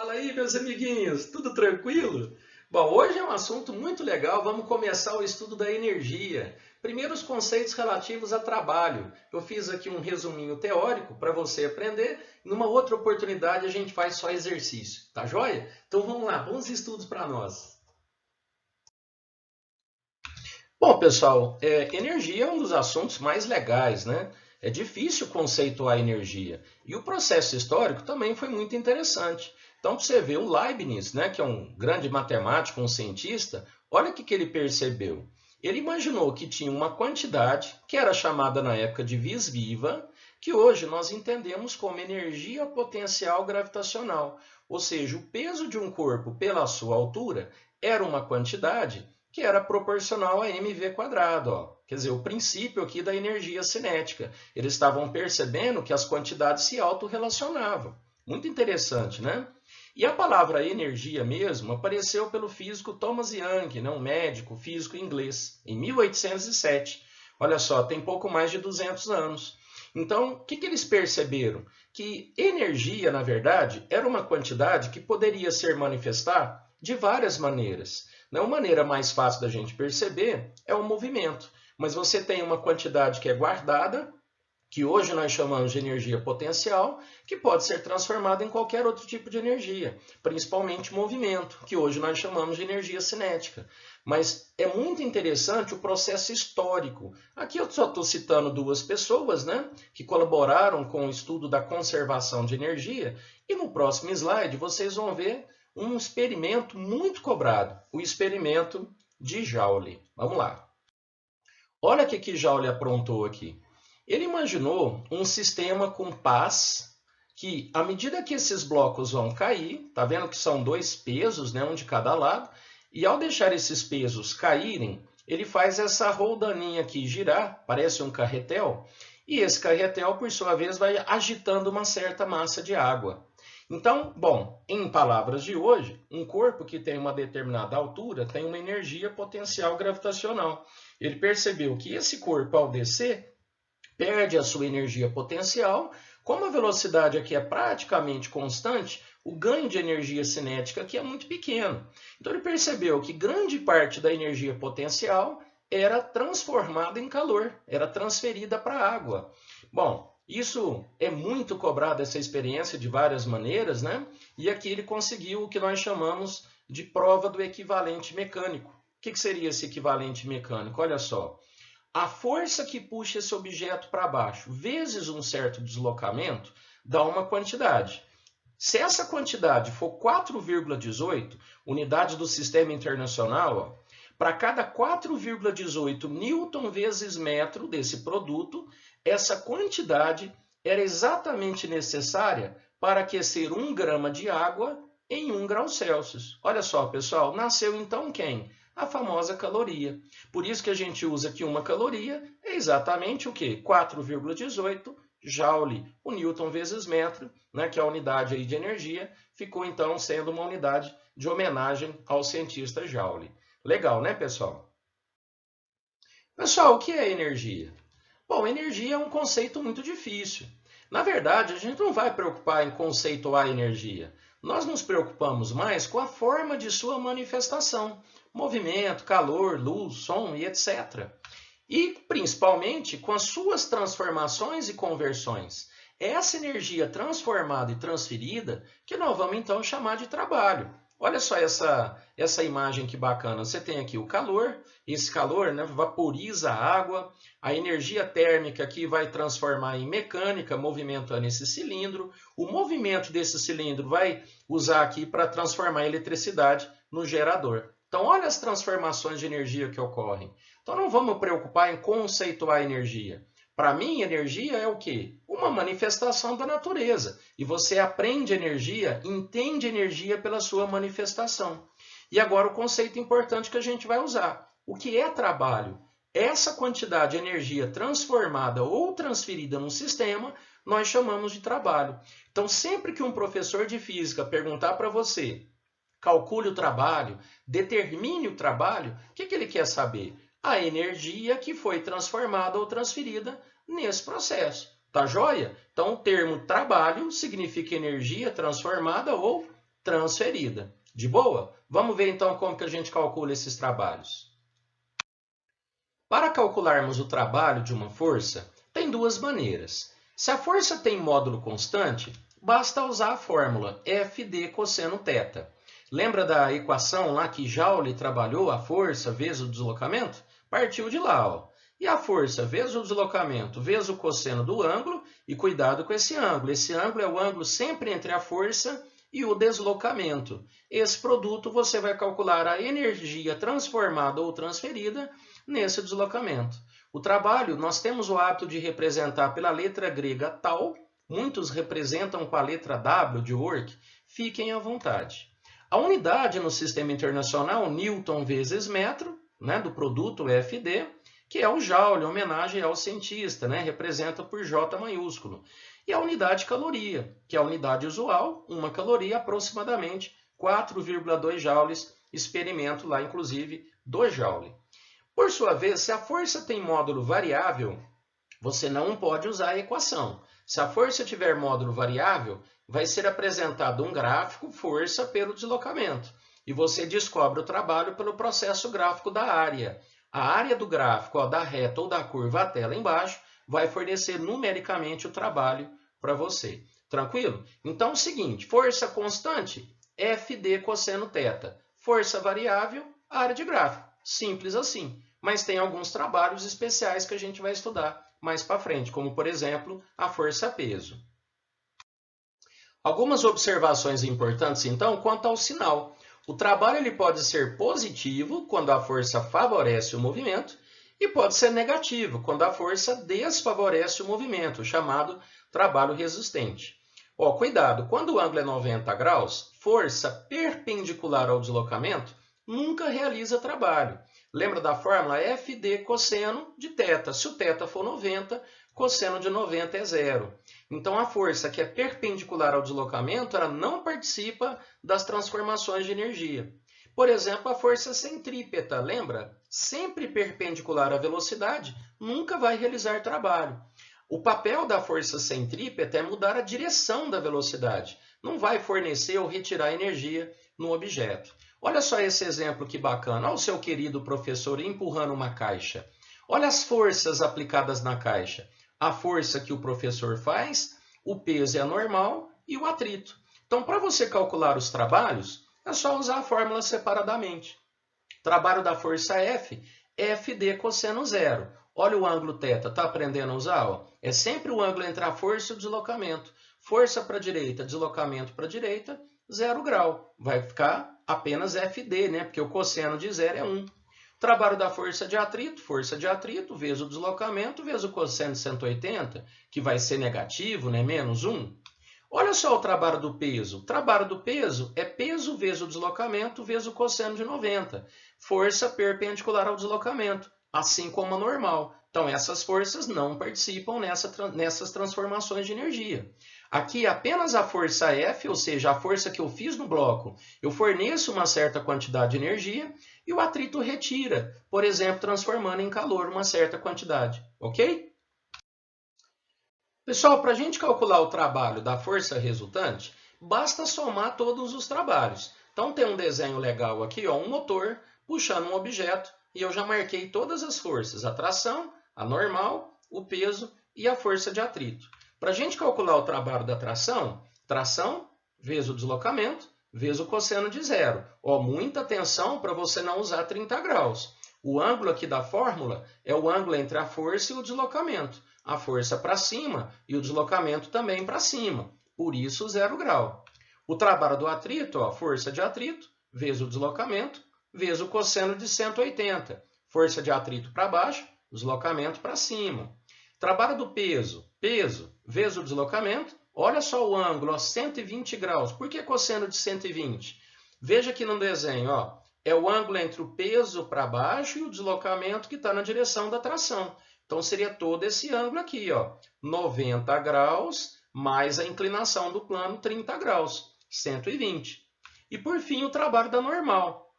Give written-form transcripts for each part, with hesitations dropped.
Fala aí, meus amiguinhos, tudo tranquilo? Bom, hoje é um assunto muito legal, vamos começar o estudo da energia. Primeiro, os conceitos relativos a trabalho. Eu fiz aqui um resuminho teórico para você aprender. Numa outra oportunidade, a gente faz só exercício, tá joia? Então vamos lá, bons estudos para nós. Bom, pessoal, energia é um dos assuntos mais legais, né? É difícil conceituar energia. E o processo histórico também foi muito interessante. Então, você vê o Leibniz, né, que é um grande matemático, um cientista, olha o que ele percebeu. Ele imaginou que tinha uma quantidade, que era chamada na época de vis-viva, que hoje nós entendemos como energia potencial gravitacional. Ou seja, o peso de um corpo pela sua altura era uma quantidade que era proporcional a mv quadrado. Ó. Quer dizer, o princípio aqui da energia cinética. Eles estavam percebendo que as quantidades se autorrelacionavam. Muito interessante, né? E a palavra energia mesmo apareceu pelo físico Thomas Young, né? Um médico físico inglês, em 1807. Olha só, tem pouco mais de 200 anos. Então, o que eles perceberam? Que energia, na verdade, era uma quantidade que poderia ser manifestada de várias maneiras. Uma maneira mais fácil da gente perceber é o movimento, mas você tem uma quantidade que é guardada, que hoje nós chamamos de energia potencial, que pode ser transformada em qualquer outro tipo de energia, principalmente movimento, que hoje nós chamamos de energia cinética. Mas é muito interessante o processo histórico. Aqui eu só estou citando duas pessoas, né, que colaboraram com o estudo da conservação de energia, e no próximo slide vocês vão ver um experimento muito cobrado, o experimento de Joule. Vamos lá. Olha o que Joule aprontou aqui. Ele imaginou um sistema com pás que, à medida que esses blocos vão cair, tá vendo que são dois pesos, né, um de cada lado, e ao deixar esses pesos caírem, ele faz essa roldaninha aqui girar, parece um carretel, e esse carretel, por sua vez, vai agitando uma certa massa de água. Então, bom, em palavras de hoje, um corpo que tem uma determinada altura tem uma energia potencial gravitacional. Ele percebeu que esse corpo, ao descer, perde a sua energia potencial. Como a velocidade aqui é praticamente constante, o ganho de energia cinética aqui é muito pequeno. Então ele percebeu que grande parte da energia potencial era transformada em calor, era transferida para a água. Bom, isso é muito cobrado, essa experiência, de várias maneiras, né? E aqui ele conseguiu o que nós chamamos de prova do equivalente mecânico. O que seria esse equivalente mecânico? Olha só. A força que puxa esse objeto para baixo, vezes um certo deslocamento, dá uma quantidade. Se essa quantidade for 4,18 unidades do sistema internacional, para cada 4,18 newton vezes metro desse produto, essa quantidade era exatamente necessária para aquecer 1 grama de água em 1 grau Celsius. Olha só, pessoal, nasceu então quem? A famosa caloria. Por isso que a gente usa que uma caloria é exatamente o quê? 4,18 joule, o newton vezes metro, né, que é a unidade aí de energia, ficou então sendo uma unidade de homenagem ao cientista Joule. Legal, né, pessoal? Pessoal, o que é energia? Bom, energia é um conceito muito difícil. Na verdade, a gente não vai preocupar em conceituar energia. Nós nos preocupamos mais com a forma de sua manifestação, movimento, calor, luz, som e etc. E, principalmente, com as suas transformações e conversões. É essa energia transformada e transferida que nós vamos, então, chamar de trabalho. Olha só essa imagem que bacana. Você tem aqui o calor, esse calor, né, vaporiza a água, a energia térmica aqui vai transformar em mecânica, movimentando esse cilindro. O movimento desse cilindro vai usar aqui para transformar a eletricidade no gerador. Então, olha as transformações de energia que ocorrem. Então, não vamos preocupar em conceituar a energia. Para mim, energia é o quê? Uma manifestação da natureza. E você aprende energia, entende energia pela sua manifestação. E agora o conceito importante que a gente vai usar. O que é trabalho? Essa quantidade de energia transformada ou transferida num sistema, nós chamamos de trabalho. Então, sempre que um professor de física perguntar para você, calcule o trabalho, determine o trabalho, o que ele quer saber? A energia que foi transformada ou transferida nesse processo. Tá joia? Então, o termo trabalho significa energia transformada ou transferida. De boa? Vamos ver então como que a gente calcula esses trabalhos. Para calcularmos o trabalho de uma força, tem duas maneiras. Se a força tem módulo constante, basta usar a fórmula Fd cosseno θ. Lembra da equação lá que Joule trabalhou a força vezes o deslocamento? Partiu de lá, ó. E a força vezes o deslocamento vezes o cosseno do ângulo, e cuidado com esse ângulo. Esse ângulo é o ângulo sempre entre a força e o deslocamento. Esse produto você vai calcular a energia transformada ou transferida nesse deslocamento. O trabalho, nós temos o hábito de representar pela letra grega tal, muitos representam com a letra W de work, fiquem à vontade. A unidade no sistema internacional, Newton vezes metro, né, do produto FD, que é o Joule, em homenagem ao cientista, né, representa por J maiúsculo. E a unidade caloria, que é a unidade usual, uma caloria, aproximadamente 4,2 joules, experimento lá, inclusive, do Joule. Por sua vez, se a força tem módulo variável, você não pode usar a equação. Se a força tiver módulo variável, vai ser apresentado um gráfico força pelo deslocamento. E você descobre o trabalho pelo processo gráfico da área. A área do gráfico, ó, da reta ou da curva até lá embaixo, vai fornecer numericamente o trabalho para você. Tranquilo? Então é o seguinte, força constante, Fd cosseno θ. Força variável, área de gráfico. Simples assim. Mas tem alguns trabalhos especiais que a gente vai estudar mais para frente, como, por exemplo, a força-peso. Algumas observações importantes, então, quanto ao sinal. O trabalho ele pode ser positivo, quando a força favorece o movimento, e pode ser negativo, quando a força desfavorece o movimento, chamado trabalho resistente. Ó, cuidado, quando o ângulo é 90 graus, força perpendicular ao deslocamento nunca realiza trabalho. Lembra da fórmula Fd cosseno de θ. Se o θ for 90, cosseno de 90 é zero. Então, a força que é perpendicular ao deslocamento, ela não participa das transformações de energia. Por exemplo, a força centrípeta, lembra? Sempre perpendicular à velocidade, nunca vai realizar trabalho. O papel da força centrípeta é mudar a direção da velocidade. Não vai fornecer ou retirar energia no objeto. Olha só esse exemplo que bacana. Olha o seu querido professor empurrando uma caixa. Olha as forças aplicadas na caixa. A força que o professor faz, o peso é normal e o atrito. Então, para você calcular os trabalhos, é só usar a fórmula separadamente. Trabalho da força F, Fd cosseno zero. Olha o ângulo θ, tá aprendendo a usar? Ó? É sempre o ângulo entre a força e o deslocamento. Força para a direita, deslocamento para a direita, 0 grau. Vai ficar apenas Fd, né? Porque o cosseno de zero é 1. Trabalho da força de atrito, vezes o deslocamento, vezes o cosseno de 180, que vai ser negativo, né? Menos 1. Olha só o trabalho do peso. O trabalho do peso é peso vezes o deslocamento, vezes o cosseno de 90. Força perpendicular ao deslocamento, assim como a normal. Então, essas forças não participam nessas transformações de energia. Aqui, apenas a força F, ou seja, a força que eu fiz no bloco, eu forneço uma certa quantidade de energia e o atrito retira, por exemplo, transformando em calor uma certa quantidade. Ok? Pessoal, para a gente calcular o trabalho da força resultante, basta somar todos os trabalhos. Então, tem um desenho legal aqui, ó, um motor puxando um objeto, e eu já marquei todas as forças, a tração, a normal, o peso e a força de atrito. Para a gente calcular o trabalho da tração, tração vezes o deslocamento, vezes o cosseno de zero. Ó, muita atenção para você não usar 30 graus. O ângulo aqui da fórmula é o ângulo entre a força e o deslocamento. A força para cima e o deslocamento também para cima. Por isso, 0 grau. O trabalho do atrito, ó, força de atrito, vezes o deslocamento, vezes o cosseno de 180. Força de atrito para baixo, deslocamento para cima. Trabalho do peso, peso vezes o deslocamento. Olha só o ângulo, ó, 120 graus. Por que cosseno de 120? Veja aqui no desenho, ó, é o ângulo entre o peso para baixo e o deslocamento que está na direção da tração. Então, seria todo esse ângulo aqui, ó, 90 graus mais a inclinação do plano 30 graus, 120. E, por fim, o trabalho da normal,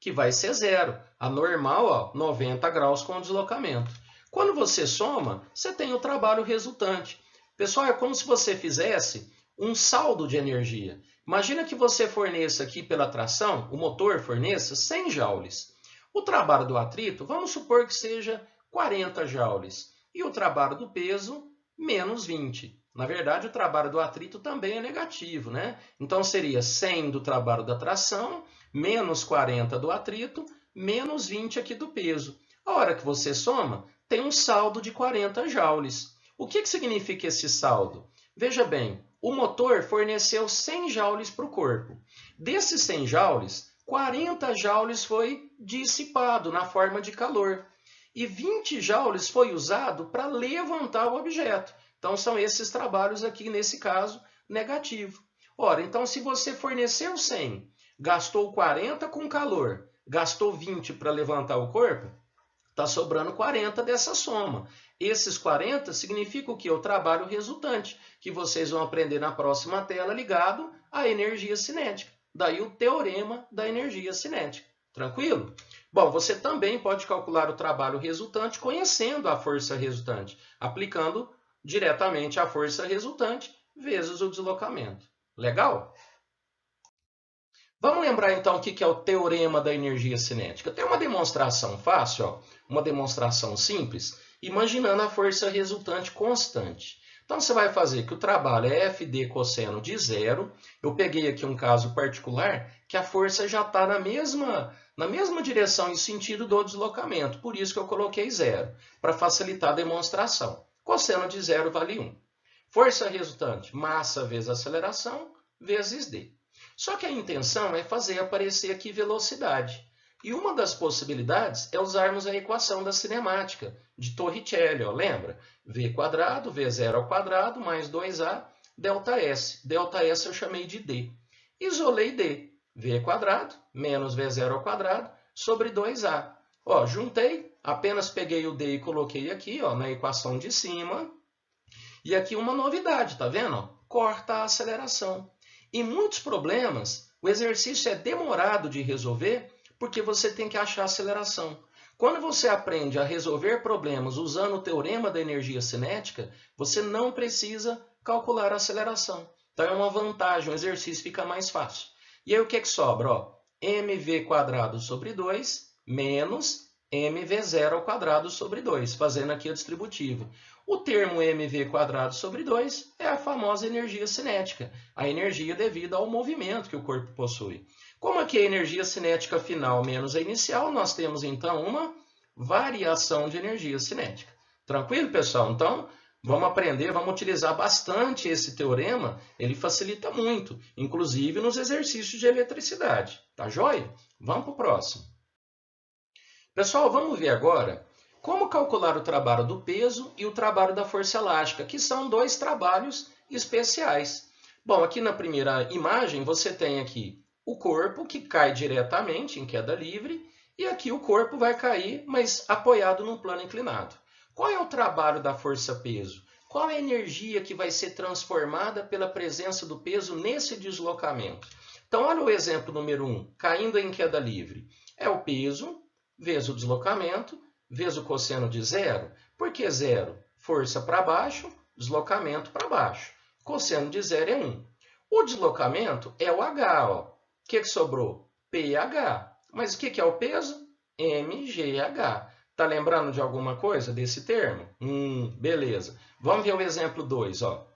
que vai ser zero. A normal, ó, 90 graus com o deslocamento. Quando você soma, você tem o trabalho resultante. Pessoal, é como se você fizesse um saldo de energia. Imagina que você forneça aqui pela tração, o motor forneça 100 joules. O trabalho do atrito, vamos supor que seja 40 joules. E o trabalho do peso, menos 20. Na verdade, o trabalho do atrito também é negativo, né? Então, seria 100 do trabalho da tração, menos 40 do atrito, menos 20 aqui do peso. A hora que você soma, tem um saldo de 40 joules. O que significa esse saldo? Veja bem, o motor forneceu 100 joules para o corpo. Desses 100 joules, 40 joules foi dissipado na forma de calor. E 20 joules foi usado para levantar o objeto. Então, são esses trabalhos aqui, nesse caso, negativo. Ora, então, se você forneceu 100, gastou 40 com calor, gastou 20 para levantar o corpo, está sobrando 40 dessa soma. Esses 40 significa o que? O trabalho resultante, que vocês vão aprender na próxima tela ligado à energia cinética. Daí o teorema da energia cinética. Tranquilo? Bom, você também pode calcular o trabalho resultante conhecendo a força resultante, aplicando diretamente a força resultante vezes o deslocamento. Legal? Vamos lembrar então o que é o teorema da energia cinética. Tem uma demonstração fácil, ó, uma demonstração simples, imaginando a força resultante constante. Então você vai fazer que o trabalho é FD cosseno de zero. Eu peguei aqui um caso particular que a força já está na mesma direção e sentido do deslocamento. Por isso que eu coloquei zero, para facilitar a demonstração. Cosseno de zero vale 1. Força resultante, massa vezes aceleração, vezes D. Só que a intenção é fazer aparecer aqui velocidade. E uma das possibilidades é usarmos a equação da cinemática, de Torricelli, ó, lembra? V quadrado, V0 ao quadrado, mais 2A, delta S. Delta S eu chamei de D. Isolei D. V quadrado, menos V0 ao quadrado, sobre 2A. Ó, juntei, apenas peguei o D e coloquei aqui, ó, na equação de cima. E aqui uma novidade, tá vendo? Ó, corta a aceleração. Em muitos problemas, o exercício é demorado de resolver porque você tem que achar a aceleração. Quando você aprende a resolver problemas usando o teorema da energia cinética, você não precisa calcular a aceleração. Então é uma vantagem, o exercício fica mais fácil. E aí o que sobra? Ó, mv quadrado sobre 2 menos mv0 ao quadrado sobre 2, fazendo aqui a distributiva. O termo mv quadrado sobre 2 é a famosa energia cinética, a energia devida ao movimento que o corpo possui. Como aqui é a energia cinética final menos a inicial, nós temos então uma variação de energia cinética. Tranquilo, pessoal? Então, vamos aprender, vamos utilizar bastante esse teorema, ele facilita muito, inclusive nos exercícios de eletricidade. Tá joia? Vamos para o próximo. Pessoal, vamos ver agora como calcular o trabalho do peso e o trabalho da força elástica, que são dois trabalhos especiais. Bom, aqui na primeira imagem você tem aqui o corpo que cai diretamente em queda livre e aqui o corpo vai cair, mas apoiado num plano inclinado. Qual é o trabalho da força-peso? Qual é a energia que vai ser transformada pela presença do peso nesse deslocamento? Então, olha o exemplo número 1, caindo em queda livre. É o peso vezes o deslocamento, vezes o cosseno de zero. Por que zero? Força para baixo, deslocamento para baixo. Cosseno de zero é 1. O deslocamento é o H. Ó. O que sobrou? PH. Mas o que é o peso? MGH. Está lembrando de alguma coisa desse termo? Beleza. Vamos ver o exemplo 2. Ó.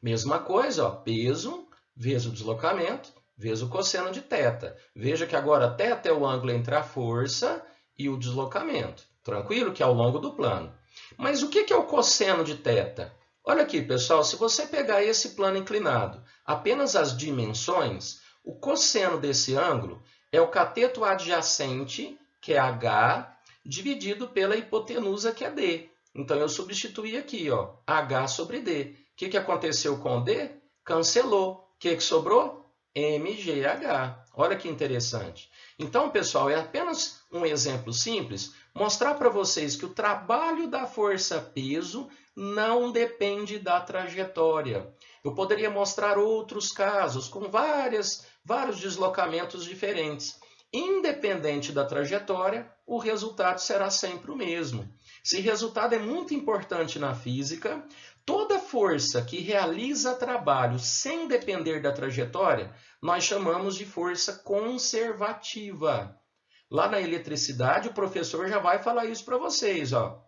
Mesma coisa, ó, peso vezes o deslocamento, vezes o cosseno de θ. Veja que agora θ é o ângulo entre a força e o deslocamento. Tranquilo? Que é ao longo do plano. Mas o que é o cosseno de θ? Olha aqui, pessoal, se você pegar esse plano inclinado, apenas as dimensões, o cosseno desse ângulo é o cateto adjacente, que é H, dividido pela hipotenusa, que é D. Então, eu substituí aqui, ó, H sobre D. O que aconteceu com o D? Cancelou. O que sobrou? MGH. Olha que interessante. Então, pessoal, é apenas um exemplo simples, mostrar para vocês que o trabalho da força-peso não depende da trajetória. Eu poderia mostrar outros casos com vários deslocamentos diferentes. Independente da trajetória, o resultado será sempre o mesmo. Esse resultado é muito importante na física. Toda força que realiza trabalho sem depender da trajetória, nós chamamos de força conservativa. Lá na eletricidade, o professor já vai falar isso para vocês, ó.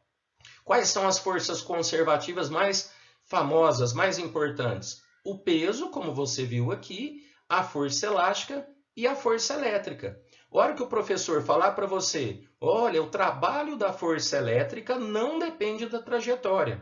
Quais são as forças conservativas mais famosas, mais importantes? O peso, como você viu aqui, a força elástica e a força elétrica. A hora que o professor falar para você, olha, o trabalho da força elétrica não depende da trajetória.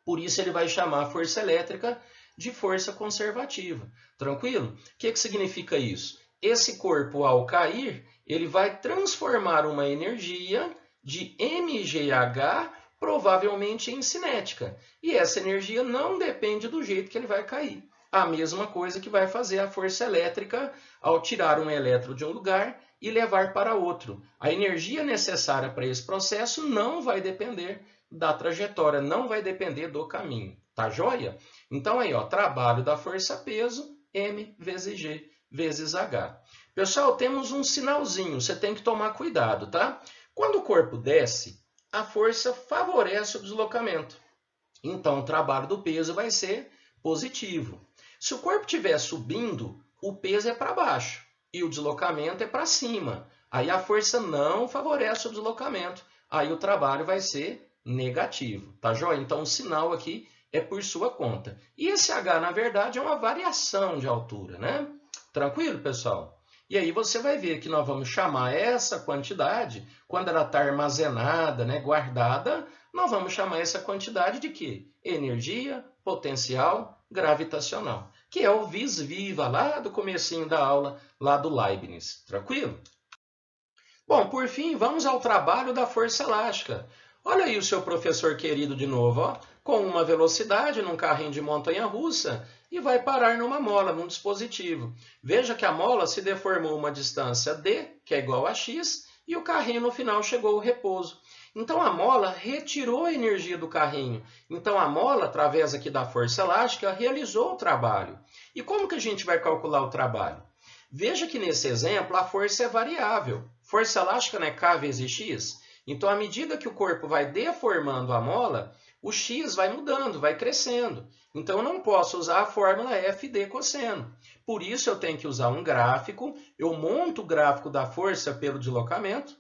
Por isso ele vai chamar a força elétrica de força conservativa. Tranquilo? O que significa isso? Esse corpo, ao cair, ele vai transformar uma energia de mgh provavelmente em cinética. E essa energia não depende do jeito que ele vai cair. A mesma coisa que vai fazer a força elétrica ao tirar um elétron de um lugar e levar para outro. A energia necessária para esse processo não vai depender da trajetória, não vai depender do caminho. Tá joia? Então aí, ó, trabalho da força-peso, M vezes G vezes H. Pessoal, temos um sinalzinho, você tem que tomar cuidado, tá? Quando o corpo desce, a força favorece o deslocamento. Então, o trabalho do peso vai ser positivo. Se o corpo estiver subindo, o peso é para baixo e o deslocamento é para cima. Aí a força não favorece o deslocamento. Aí o trabalho vai ser negativo. Tá joia? Então, o sinal aqui é por sua conta. E esse H, na verdade, é uma variação de altura, né? Tranquilo, pessoal? E aí você vai ver que nós vamos chamar essa quantidade, quando ela está armazenada, né, guardada, nós vamos chamar essa quantidade de quê? Energia potencial gravitacional, que é o vis viva lá do comecinho da aula, lá do Leibniz. Tranquilo? Bom, por fim, vamos ao trabalho da força elástica. Olha aí o seu professor querido de novo, ó, com uma velocidade num carrinho de montanha-russa e vai parar numa mola, num dispositivo. Veja que a mola se deformou uma distância d, que é igual a x, e o carrinho no final chegou ao repouso. Então a mola retirou a energia do carrinho. Então a mola, através aqui da força elástica, realizou o trabalho. E como que a gente vai calcular o trabalho? Veja que nesse exemplo a força é variável. Força elástica não é K vezes x? Então, à medida que o corpo vai deformando a mola, o x vai mudando, vai crescendo. Então, eu não posso usar a fórmula f d cosseno. Por isso, eu tenho que usar um gráfico. Eu monto o gráfico da força pelo deslocamento.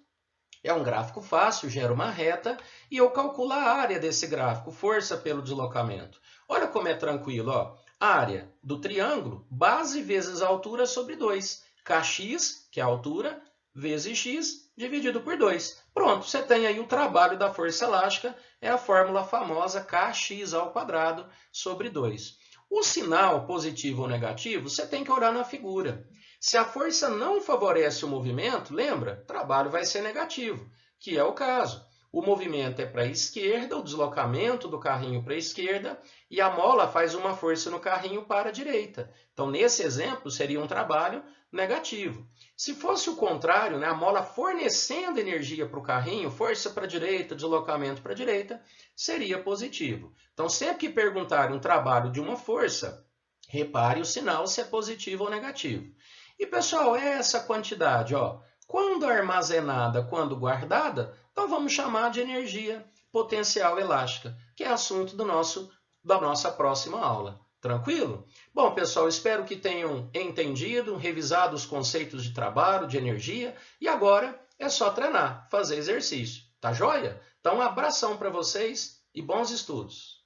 É um gráfico fácil, gera uma reta. E eu calculo a área desse gráfico, força pelo deslocamento. Olha como é tranquilo, ó. Área do triângulo, base vezes altura sobre 2. Kx, que é a altura, vezes x, dividido por 2. Pronto, você tem aí o trabalho da força elástica, é a fórmula famosa kx² sobre 2. O sinal positivo ou negativo, você tem que olhar na figura. Se a força não favorece o movimento, lembra? O trabalho vai ser negativo, que é o caso. O movimento é para a esquerda, o deslocamento do carrinho para a esquerda, e a mola faz uma força no carrinho para a direita. Então, nesse exemplo, seria um trabalho negativo. Se fosse o contrário, né, a mola fornecendo energia para o carrinho, força para a direita, deslocamento para a direita, seria positivo. Então, sempre que perguntarem um trabalho de uma força, repare o sinal se é positivo ou negativo. E, pessoal, é essa quantidade, ó. Quando armazenada, quando guardada, então vamos chamar de energia potencial elástica, que é assunto da nossa próxima aula. Tranquilo? Bom, pessoal, espero que tenham entendido, revisado os conceitos de trabalho, de energia, e agora é só treinar, fazer exercício. Tá joia? Então, um abração para vocês e bons estudos!